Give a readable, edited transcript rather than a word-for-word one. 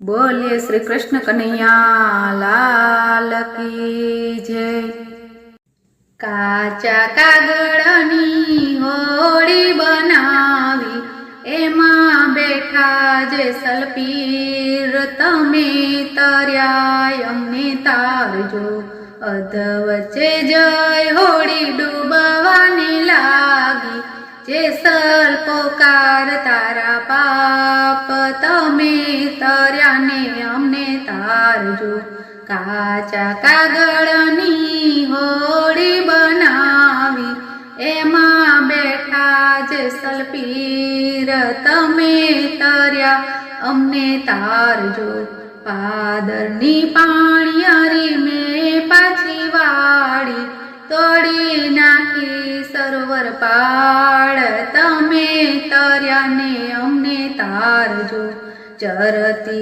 बोलिए श्री कृष्ण कन्हैया लाल की जय। काचा कागळनी होड़ी बनावी एमां बेठा जेसल पीर तमे तर्या अमने तारजो। अधवच्चे जय होड़ी डूबवाने लागी जेसल पोकार तारा पाप तमे तर्या ने अमने तारजो। काचा कागळनी होड़ी बनावी एमां बेठा जेसल पीर तमे तर्या अमने तारजो। पादरनी पाणियारी में पाછી વાળી તોડી નાખી સરોવર પાળ તમે તર્યા ને અમને તારજો। ચરતી